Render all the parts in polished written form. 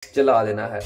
चला देना है।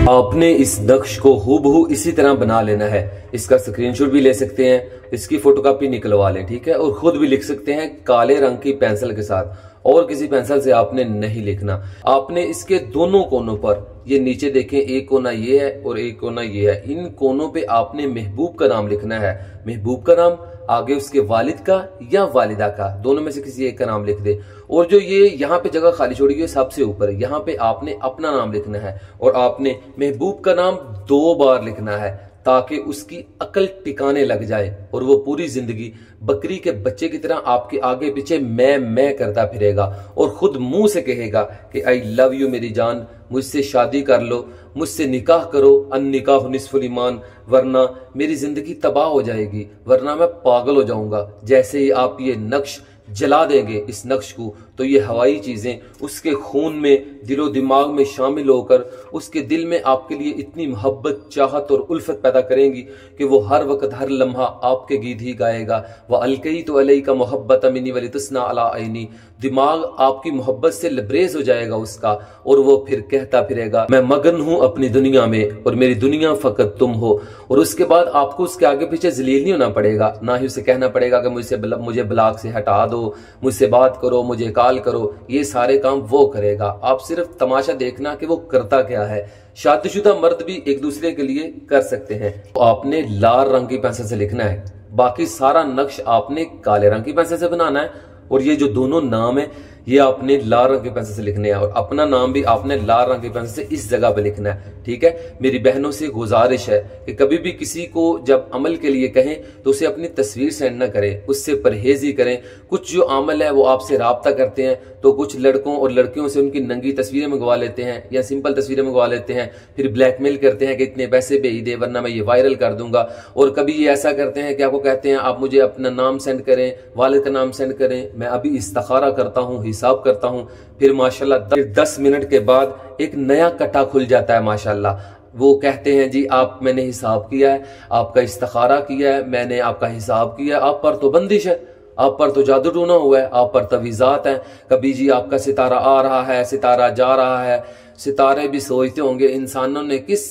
आपने इस नक्श को हूबहू इसी तरह बना लेना है। इसका स्क्रीनशॉट भी ले सकते हैं, इसकी फोटोकॉपी निकलवा लें, ठीक है। और खुद भी लिख सकते हैं काले रंग की पेंसिल के साथ, और किसी पेंसिल से आपने नहीं लिखना। आपने इसके दोनों कोनों पर, ये नीचे देखें, एक कोना ये है और एक कोना ये है, इन कोनों पे आपने महबूब का नाम लिखना है। महबूब का नाम, आगे उसके वालिद का या वालिदा का, दोनों में से किसी एक का नाम लिख दे। और जो ये यहाँ पे जगह खाली छोड़ी है सबसे ऊपर, यहाँ पे आपने अपना नाम लिखना है। और आपने महबूब का नाम 2 बार लिखना है ताकि उसकी अकल टिकाने लग जाए और वो पूरी जिंदगी बकरी के बच्चे की तरह आपके आगे पीछे मैं करता फिरेगा और खुद मुंह से कहेगा कि आई लव यू मेरी जान, मुझसे शादी कर लो, मुझसे निकाह करो, अन्निकाह निस्फुल ईमान, वरना मेरी जिंदगी तबाह हो जाएगी, वरना मैं पागल हो जाऊंगा। जैसे ही आप ये नक्श जला देंगे, इस नक्श को, तो ये हवाई चीजें उसके खून में, दिलो दिमाग में शामिल होकर उसके दिल में आपके लिए इतनी मोहब्बत, चाहत और उल्फत पैदा करेंगी कि वो हर वक्त हर लम्हा आपके गीत ही गाएगा। वह अलकई तो अलई का मोहब्बत मिनी वली तुस्ना अला आईनी, दिमाग आपकी मोहब्बत से लबरेज हो जाएगा उसका, और वो फिर कहता फिरेगा मैं मगन हूं अपनी दुनिया में और मेरी दुनिया फकत तुम हो। और उसके बाद आपको उसके आगे पीछे जलील नहीं होना पड़ेगा, ना ही उसे कहना पड़ेगा कि मुझे ब्लॉक से हटा दो, मुझसे बात करो, मुझे कॉल करो। ये सारे काम वो करेगा, आप सिर्फ तमाशा देखना कि वो करता क्या है। शादीशुदा मर्द भी एक दूसरे के लिए कर सकते हैं। तो आपने लाल रंग की पेंसिल से लिखना है, बाकी सारा नक्श आपने काले रंग की पेंसिल से बनाना है। और ये जो दोनों नाम है ये आपने लाल रंग की पेंसिल से लिखने हैं, और अपना नाम भी आपने लाल रंग की पेंसिल से इस जगह पे लिखना है, ठीक है। मेरी बहनों से गुजारिश है कि कभी भी किसी को जब अमल के लिए कहें तो उसे अपनी तस्वीर सेंड ना करें, उससे परहेज ही करें। कुछ जो अमल है वो आपसे राब्ता करते हैं, तो कुछ लड़कों और लड़कियों से उनकी नंगी तस्वीरें मंगवा लेते हैं या सिंपल तस्वीरें मंगवा लेते हैं, फिर ब्लैकमेल करते हैं कि इतने पैसे भेज दे वरना मैं ये वायरल कर दूंगा। और कभी ये ऐसा करते हैं कि आपको कहते हैं आप मुझे अपना नाम सेंड करें, वालिद का नाम सेंड करें, मैं अभी इस्तिखारा करता हूँ, हिसाब करता हूँ। फिर माशाल्लाह 10 मिनट के बाद एक नया कटा खुल जाता है माशाल्लाह। वो कहते हैं जी आप, मैंने हिसाब किया है, आपका इस्तिखारा किया है, मैंने आपका हिसाब किया, आप पर तो बंदिश है, आप पर तो जादू टूना हुआ है, आप पर तवीज़ात हैं। कभी जी आपका सितारा आ रहा है, सितारा जा रहा है। सितारे भी सोचते होंगे इंसानों ने किस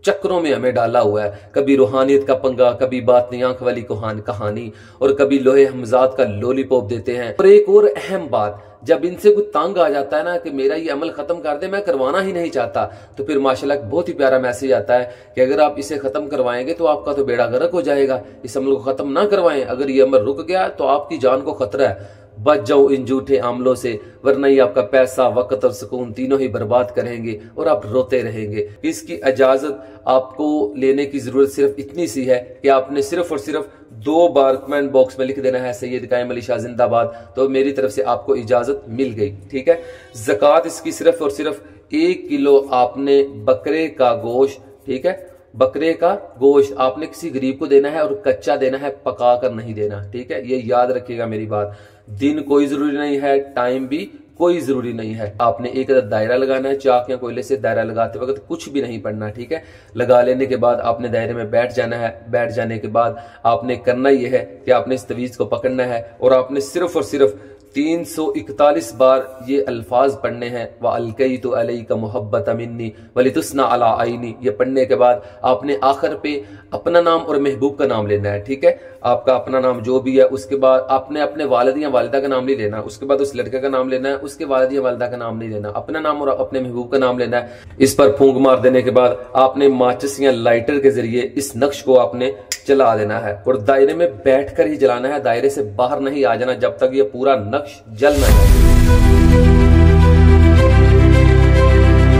चक्रों में हमें डाला हुआ है, कभी रूहानियत का पंगा, कभी बातनी आंख वाली कहानी, और कभी लोहे हमजाद का लॉलीपॉप देते हैं। और एक और अहम बात, जब इनसे कुछ तंग आ जाता है ना कि मेरा ये अमल खत्म कर दे, मैं करवाना ही नहीं चाहता, तो फिर माशाल्लाह बहुत ही प्यारा मैसेज आता है कि अगर आप इसे खत्म करवाएंगे तो आपका तो बेड़ा गर्क हो जाएगा। इस अमल को खत्म ना करवाएं, अगर ये अमल रुक गया तो आपकी जान को खतरा है। बच जाओ इन झूठे अमलों से, वरना ये आपका पैसा, वक्त और सुकून तीनों ही बर्बाद करेंगे और आप रोते रहेंगे। इसकी इजाजत आपको लेने की जरूरत सिर्फ इतनी सी है कि आपने सिर्फ और सिर्फ 2 बार कमेंट बॉक्स में लिख देना है सैयद कायम अली शाह जिंदाबाद, तो मेरी तरफ से आपको इजाजत मिल गई, ठीक है। ज़कात इसकी सिर्फ और सिर्फ 1 किलो आपने बकरे का गोश्त, ठीक है, बकरे का गोश्त आपने किसी गरीब को देना है, और कच्चा देना है, पका कर नहीं देना, ठीक है। ये याद रखिएगा मेरी बात। दिन कोई जरूरी नहीं है, टाइम भी कोई जरूरी नहीं है। आपने एक दायरा लगाना है, चाक या कोयले से दायरा लगाते वक्त कुछ भी नहीं पड़ना, ठीक है। लगा लेने के बाद आपने दायरे में बैठ जाना है। बैठ जाने के बाद आपने करना यह है कि आपने इस तवीज को पकड़ना है और आपने सिर्फ और सिर्फ 341 बार ये अल्फाज पढ़ने हैं, व अलकई तो अलई का मोहब्बत मिन्नी वली तुस्ना अला आईनी। ये पढ़ने के बाद आपने आखिर पे अपना नाम और महबूब का नाम लेना है, ठीक है। आपका अपना नाम जो भी है, उसके बाद आपने अपने वालिद या वालिदा का नाम नहीं लेना, उसके बाद उस लड़के का नाम लेना है, उसके वालिद या वालिदा का नाम नहीं लेना, अपना नाम और अपने महबूब का नाम लेना है। इस पर फूंक मार देने के बाद आपने माचिस या लाइटर के जरिए इस नक्श को आपने जला देना है, और दायरे में बैठकर ही जलाना है, दायरे से बाहर नहीं आ जाना जब तक ये पूरा नक्श जल न जाए।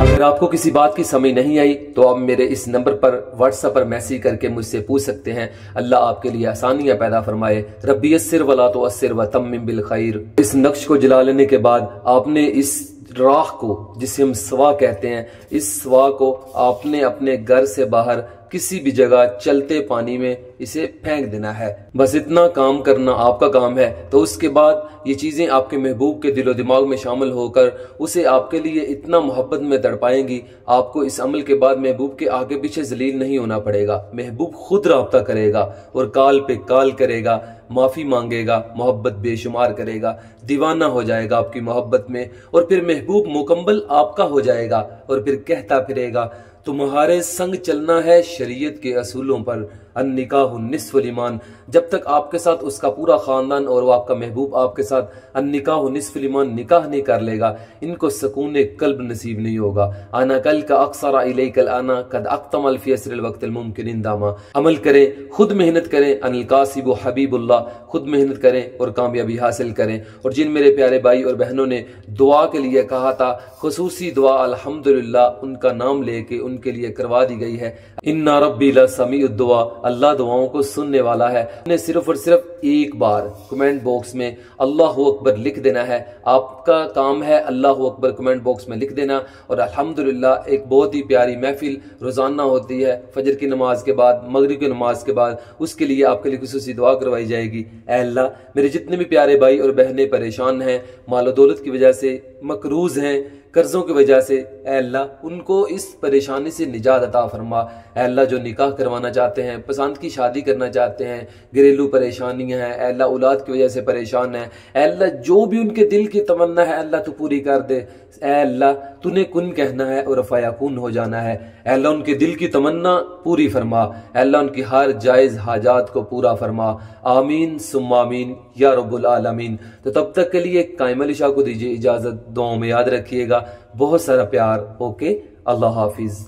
अगर आपको किसी बात की समझ नहीं आई तो आप मेरे इस नंबर पर व्हाट्सएप पर मैसेज करके मुझसे पूछ सकते हैं। अल्लाह आपके लिए आसानियां पैदा फरमाए। रब्बी यस्सिर वला तुअस्सिर व तम्मिम बिल खैर। इस नक्श को जला लेने के बाद आपने इस राख को, जिसे हम स्वा कहते हैं, इस स्वा को आपने अपने घर से बाहर किसी भी जगह चलते पानी में इसे फेंक देना है। बस इतना काम करना आपका काम है। तो उसके बाद ये चीजें आपके महबूब के दिलो दिमाग में शामिल होकर उसे आपके लिए इतना मोहब्बत में तड़पाएंगी, आपको इस अमल के बाद महबूब के आगे पीछे जलील नहीं होना पड़ेगा। महबूब खुद राब्ता करेगा और काल पे काल करेगा, माफी मांगेगा, मोहब्बत बेशुमार करेगा, दीवाना हो जाएगा आपकी मोहब्बत में, और फिर महबूब मुकम्मल आपका हो जाएगा और फिर कहता फिरेगा तुम्हारे संग चलना है शरीयत के असूलों पर, अन्निकाहु निस्फुल ईमान। जब तक आपके साथ उसका पूरा खानदान और वो आपका महबूब आपके साथ अन्निकाहु निस्फुल ईमान निकाह नहीं कर लेगा, इनको सुकून कल्ब नसीब नहीं होगा। आना कल का अक्सर इलैकल आना कद अक्तमल फी असरिल वक्तिल मुमकिन दामा। अमल करें, खुद मेहनत करें, अनिल कासिब हबीबुल्लाह, खुद मेहनत करें और कामयाबी हासिल करें। और जिन मेरे प्यारे भाई और बहनों ने दुआ के लिए कहा था, खुसूसी दुआ अल्हम्दुलिल्लाह उनका नाम लेके उनके लिए करवा दी गई है। इन्ना रब्बी लसमीउद दुआ, अल्लाह दुआओं को सुनने वाला है। ने सिर्फ और सिर्फ एक बार कमेंट बॉक्स में अल्लाहु अकबर लिख देना है। आपका काम है अल्लाहु अकबर कमेंट बॉक्स में लिख देना। और अल्हम्दुलिल्लाह एक बहुत ही प्यारी महफिल रोजाना होती है फजर की नमाज के बाद, मगरिब की नमाज के बाद, उसके लिए आपके लिए खुसूसी दुआ करवाई जाएगी। ऐ अल्लाह, मेरे जितने भी प्यारे भाई और बहनें परेशान हैं, मालो दौलत की वजह से मकरूज हैं, कर्जों की वजह से, ऐ अल्लाह उनको इस परेशानी से निजात अता फरमा। ऐ अल्लाह जो निकाह करवाना चाहते हैं, पसंद की शादी करना चाहते हैं, घरेलू परेशानियां हैं, ऐ अल्लाह औलाद की वजह से परेशान है, ऐ अल्लाह जो भी उनके दिल की तमन्ना है अल्लाह तू पूरी कर दे। ऐ अल्लाह तूने कुन कहना है और फयाकुन हो जाना है। ऐ अल्लाह उनके दिल की तमन्ना पूरी फरमा। ऐ अल्लाह उनकी हर जायज हाजात को पूरा फरमा। आमीन सुम्मा आमीन या रब्बुल आलमीन। तो तब तक के लिए कायम अली शाह को दीजिए इजाजत, दुआओं में याद रखिएगा। बहुत सारा प्यार। ओके, अल्लाह हाफिज।